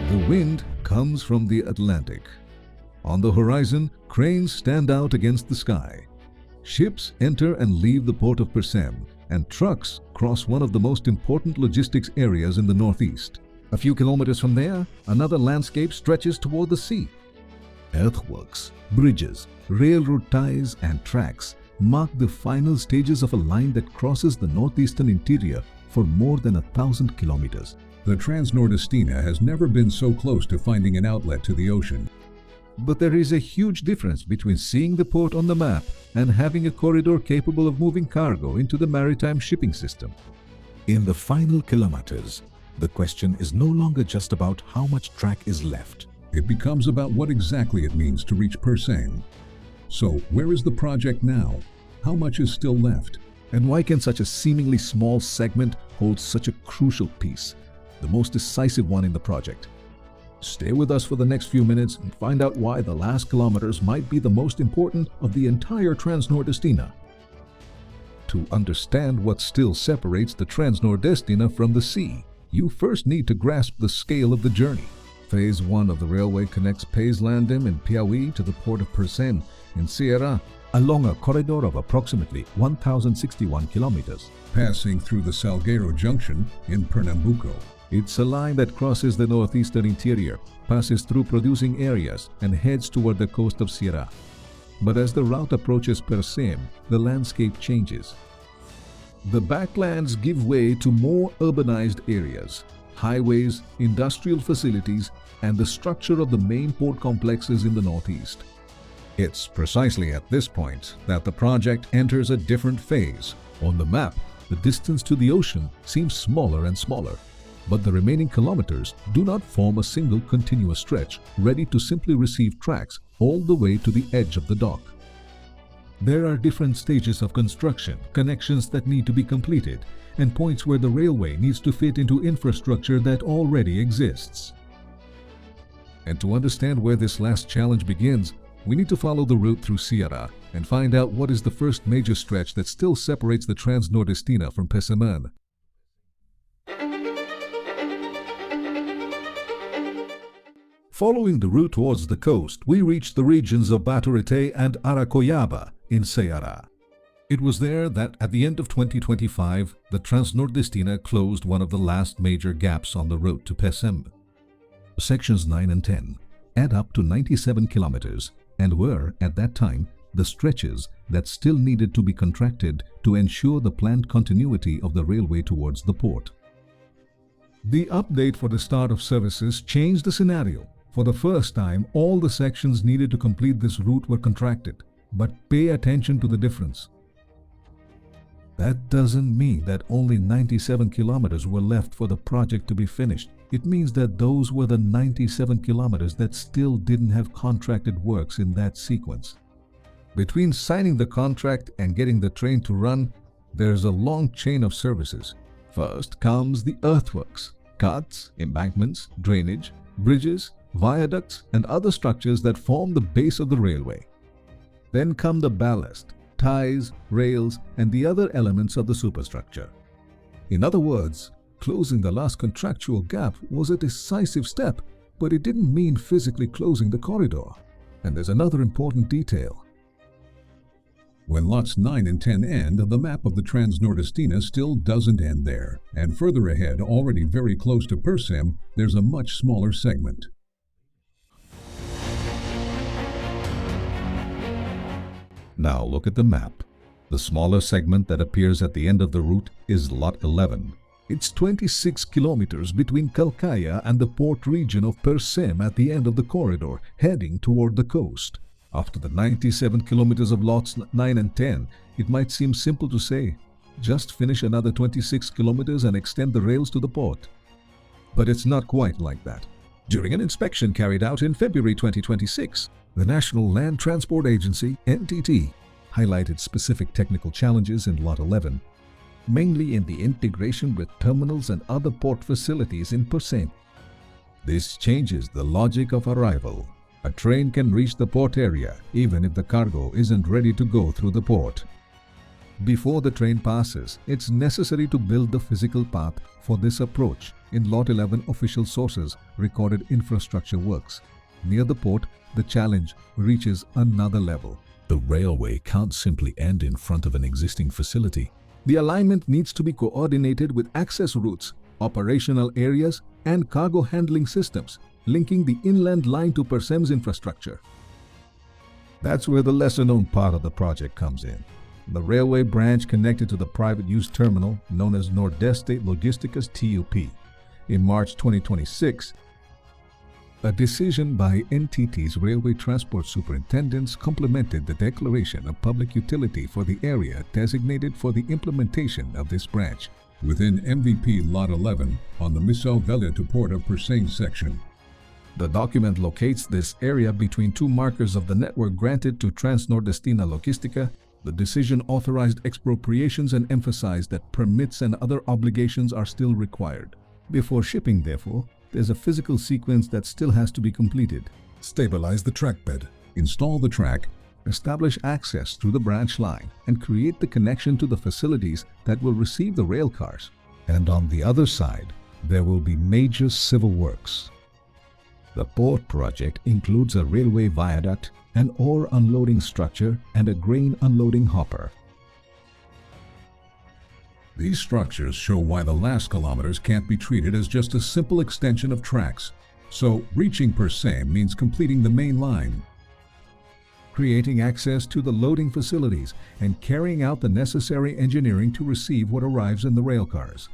The wind comes from the Atlantic. On the horizon, cranes stand out against the sky. Ships enter and leave the port of Pecém, and trucks cross one of the most important logistics areas in the northeast. A few kilometers from there, another landscape stretches toward the sea. Earthworks, bridges, railroad ties and tracks mark the final stages of a line that crosses the northeastern interior for more than 1,000 kilometers. The Transnordestina has never been so close to finding an outlet to the ocean. But there is a huge difference between seeing the port on the map and having a corridor capable of moving cargo into the maritime shipping system. In the final kilometers, the question is no longer just about how much track is left. It becomes about what exactly it means to reach Pecém. So, where is the project now? How much is still left? And why can such a seemingly small segment hold such a crucial piece, the most decisive one in the project? Stay with us for the next few minutes and find out why the last kilometers might be the most important of the entire Transnordestina. To understand what still separates the Transnordestina from the sea, you first need to grasp the scale of the journey. Phase 1 of the railway connects Paislandim in Piauí to the port of Pecém in Ceará along a corridor of approximately 1,061 kilometers. Passing through the Salgueiro Junction in Pernambuco. It's a line that crosses the northeastern interior, passes through producing areas and heads toward the coast of Ceará. But as the route approaches Pecém, the landscape changes. The backlands give way to more urbanized areas, highways, industrial facilities, and the structure of the main port complexes in the northeast. It's precisely at this point that the project enters a different phase. On the map, the distance to the ocean seems smaller and smaller, but the remaining kilometers do not form a single continuous stretch ready to simply receive tracks all the way to the edge of the dock. There are different stages of construction, connections that need to be completed, and points where the railway needs to fit into infrastructure that already exists. And to understand where this last challenge begins, we need to follow the route through Ceará and find out what is the first major stretch that still separates the Transnordestina from Pecém. Following the route towards the coast, we reached the regions of Baturité and Aracoiaba in Ceará. It was there that at the end of 2025, the Transnordestina closed one of the last major gaps on the road to Pecém. Sections 9 and 10 add up to 97 kilometers and were, at that time, the stretches that still needed to be contracted to ensure the planned continuity of the railway towards the port. The update for the start of services changed the scenario. For the first time, all the sections needed to complete this route were contracted, but pay attention to the difference. That doesn't mean that only 97 kilometers were left for the project to be finished. It means that those were the 97 kilometers that still didn't have contracted works in that sequence. Between signing the contract and getting the train to run, there's a long chain of services. First comes the earthworks, cuts, embankments, drainage, bridges, viaducts, and other structures that form the base of the railway. Then come the ballast, ties, rails, and the other elements of the superstructure. In other words, closing the last contractual gap was a decisive step, but it didn't mean physically closing the corridor. And there's another important detail. When lots 9 and 10 end, the map of the Transnordestina still doesn't end there, and further ahead, already very close to Pecém, there's a much smaller segment. Now look at the map. The smaller segment that appears at the end of the route is Lot 11. It's 26 kilometers between Calcaia and the port region of Pecém at the end of the corridor, heading toward the coast. After the 97 kilometers of lots 9 and 10, it might seem simple to say, just finish another 26 kilometers and extend the rails to the port. But it's not quite like that. During an inspection carried out in February 2026, the National Land Transport Agency, NTT, highlighted specific technical challenges in Lot 11, mainly in the integration with terminals and other port facilities in Pecém. This changes the logic of arrival. A train can reach the port area even if the cargo isn't ready to go through the port. Before the train passes, it's necessary to build the physical path for this approach In Lot 11, official sources recorded infrastructure works. Near the port, the challenge reaches another level. The railway can't simply end in front of an existing facility. The alignment needs to be coordinated with access routes, operational areas, and cargo handling systems, linking the inland line to Pecém's infrastructure. That's where the lesser-known part of the project comes in. The railway branch connected to the private use terminal known as Nordeste Logistica's TUP. In March 2026, a decision by NTT's railway transport superintendents complemented the declaration of public utility for the area designated for the implementation of this branch. Within MVP Lot 11 on the Missão Velha to Port of Pecém section. The document locates this area between two markers of the network granted to Transnordestina Logistica. The decision authorized expropriations and emphasized that permits and other obligations are still required. Before shipping, therefore, there's a physical sequence that still has to be completed. Stabilize the track bed. Install the track. Establish access through the branch line and create the connection to the facilities that will receive the rail cars. And on the other side, there will be major civil works. The port project includes a railway viaduct, an ore unloading structure, and a grain unloading hopper. These structures show why the last kilometers can't be treated as just a simple extension of tracks. So, reaching Pecém means completing the main line, creating access to the loading facilities, and carrying out the necessary engineering to receive what arrives in the rail cars.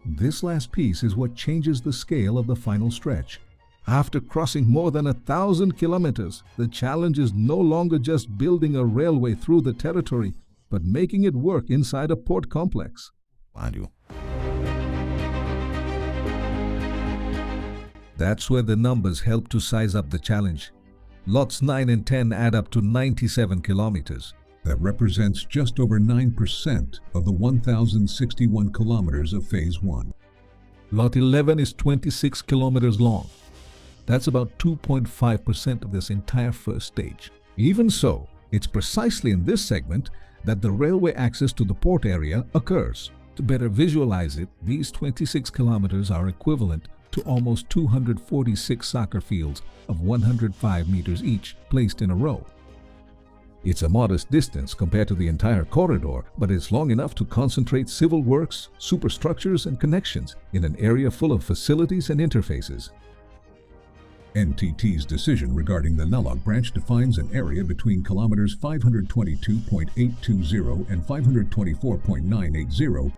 This last piece is what changes the scale of the final stretch. After crossing more than 1,000 kilometers, the challenge is no longer just building a railway through the territory, but making it work inside a port complex. That's where the numbers help to size up the challenge. Lots 9 and 10 add up to 97 kilometers. That represents just over 9% of the 1,061 kilometers of Phase 1. Lot 11 is 26 kilometers long. That's about 2.5% of this entire first stage. Even so, it's precisely in this segment that the railway access to the port area occurs. To better visualize it, these 26 kilometers are equivalent to almost 246 soccer fields of 105 meters each, placed in a row. It's a modest distance compared to the entire corridor, but it's long enough to concentrate civil works, superstructures, and connections in an area full of facilities and interfaces. NTT's decision regarding the Nalog branch defines an area between kilometers 522.820 and 524.980.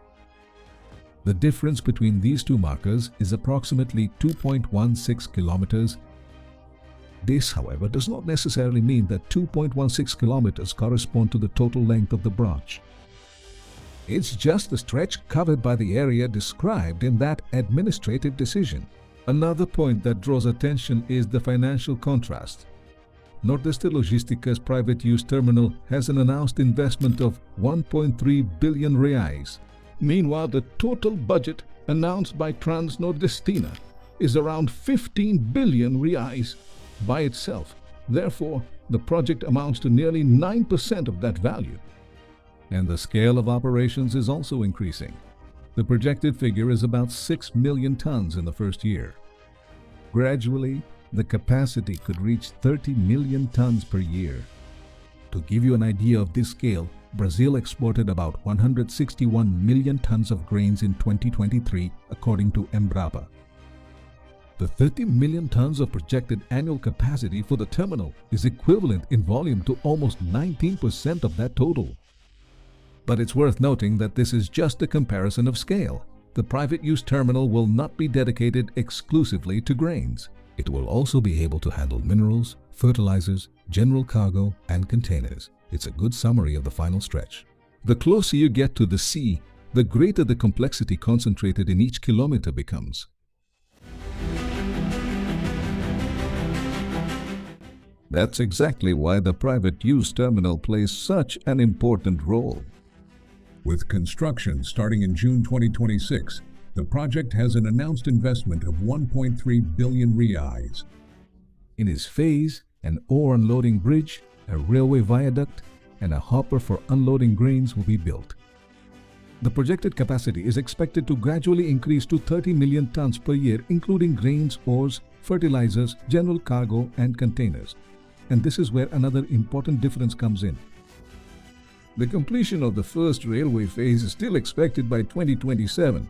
The difference between these two markers is approximately 2.16 kilometers. This, however, does not necessarily mean that 2.16 kilometers correspond to the total length of the branch. It's just the stretch covered by the area described in that administrative decision. Another point that draws attention is the financial contrast. Nordeste Logistica's private use terminal has an announced investment of 1.3 billion reais. Meanwhile, the total budget announced by Transnordestina is around 15 billion reais by itself. Therefore, the project amounts to nearly 9% of that value. And the scale of operations is also increasing. The projected figure is about 6 million tons in the first year. Gradually, the capacity could reach 30 million tons per year. To give you an idea of this scale, Brazil exported about 161 million tons of grains in 2023, according to Embrapa. The 30 million tons of projected annual capacity for the terminal is equivalent in volume to almost 19% of that total. But it's worth noting that this is just a comparison of scale. The private use terminal will not be dedicated exclusively to grains. It will also be able to handle minerals, fertilizers, general cargo, and containers. It's a good summary of the final stretch. The closer you get to the sea, the greater the complexity concentrated in each kilometer becomes. That's exactly why the private use terminal plays such an important role. With construction starting in June 2026, the project has an announced investment of 1.3 billion reais. In its phase, an ore unloading bridge, a railway viaduct, and a hopper for unloading grains will be built. The projected capacity is expected to gradually increase to 30 million tons per year, including grains, ores, fertilizers, general cargo, and containers. And this is where another important difference comes in. The completion of the first railway phase is still expected by 2027.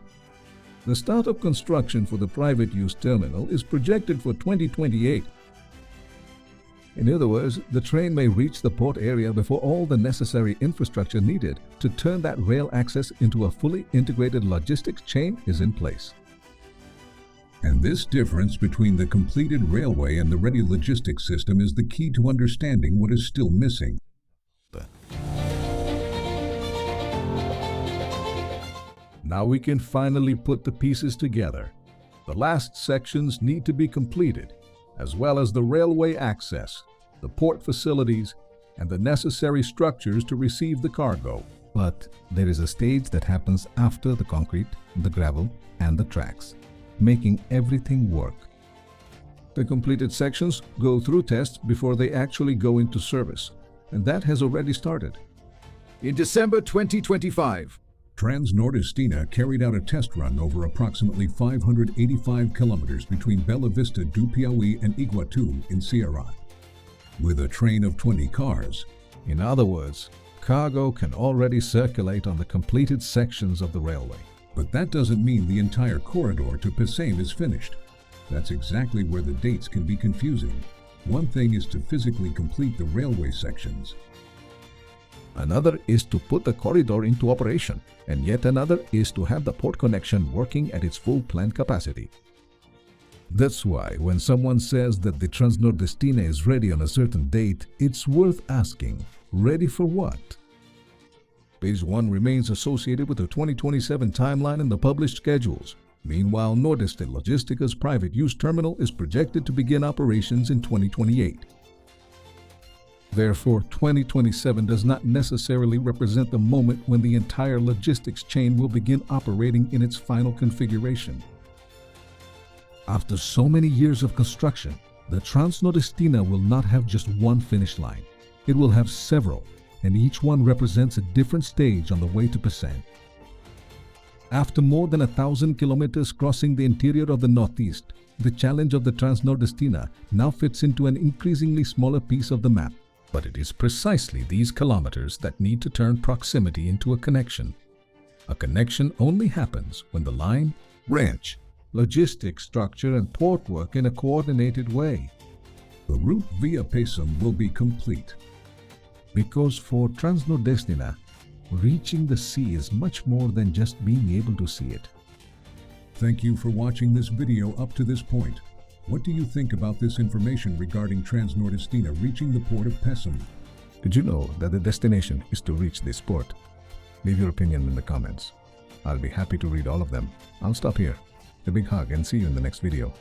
The start of construction for the private use terminal is projected for 2028. In other words, the train may reach the port area before all the necessary infrastructure needed to turn that rail access into a fully integrated logistics chain is in place. And this difference between the completed railway and the ready logistics system is the key to understanding what is still missing. Now we can finally put the pieces together. The last sections need to be completed, as well as the railway access, the port facilities, and the necessary structures to receive the cargo. But there is a stage that happens after the concrete, the gravel, and the tracks, making everything work. The completed sections go through tests before they actually go into service, and that has already started. In December 2025, Transnordestina carried out a test run over approximately 585 kilometers between Bela Vista do Piauí and Iguatu in Ceará, with a train of 20 cars. In other words, cargo can already circulate on the completed sections of the railway. But that doesn't mean the entire corridor to Pecém is finished. That's exactly where the dates can be confusing. One thing is to physically complete the railway sections. Another is to put the corridor into operation, and yet another is to have the port connection working at its full planned capacity. That's why when someone says that the Transnordestina is ready on a certain date, it's worth asking, ready for what? Phase 1 remains associated with the 2027 timeline and the published schedules. Meanwhile, Nordeste Logistica's private use terminal is projected to begin operations in 2028. Therefore, 2027 does not necessarily represent the moment when the entire logistics chain will begin operating in its final configuration. After so many years of construction, the Transnordestina will not have just one finish line. It will have several, and each one represents a different stage on the way to Pecém. After more than 1,000 kilometers crossing the interior of the Northeast, the challenge of the Transnordestina now fits into an increasingly smaller piece of the map. But it is precisely these kilometers that need to turn proximity into a connection. A connection only happens when the line, branch, logistics structure and port work in a coordinated way. The route via Pecém will be complete. Because for Transnordestina, reaching the sea is much more than just being able to see it. Thank you for watching this video up to this point. What do you think about this information regarding Transnordestina reaching the port of Pecém? Did you know that the destination is to reach this port? Leave your opinion in the comments. I'll be happy to read all of them. I'll stop here. A big hug and see you in the next video.